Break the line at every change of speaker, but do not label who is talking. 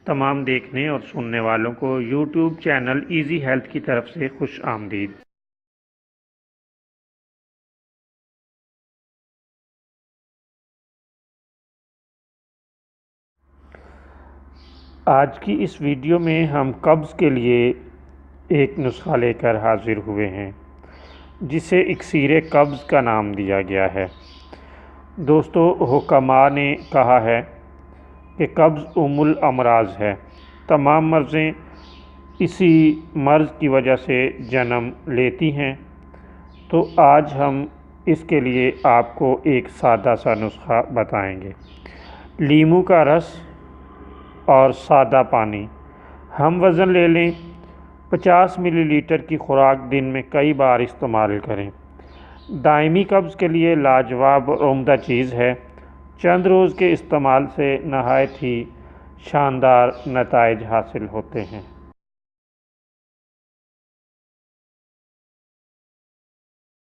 تمام دیکھنے اور سننے والوں کو یوٹیوب چینل ایزی ہیلتھ کی طرف سے خوش آمدید۔ آج کی اس ویڈیو میں ہم قبض کے لیے ایک نسخہ لے کر حاضر ہوئے ہیں جسے اکسیر قبض کا نام دیا گیا ہے۔ دوستو، حکماء نے کہا ہے کہ قبض ام الامراض ہے، تمام مرضیں اسی مرض کی وجہ سے جنم لیتی ہیں۔ تو آج ہم اس کے لیے آپ کو ایک سادہ سا نسخہ بتائیں گے۔ لیموں کا رس اور سادہ پانی ہم وزن لے لیں۔ 50 ملی لیٹر کی خوراک دن میں کئی بار استعمال کریں۔ دائمی قبض کے لیے لاجواب اور عمدہ چیز ہے۔ چند روز کے استعمال سے نہایت ہی شاندار نتائج حاصل ہوتے ہیں۔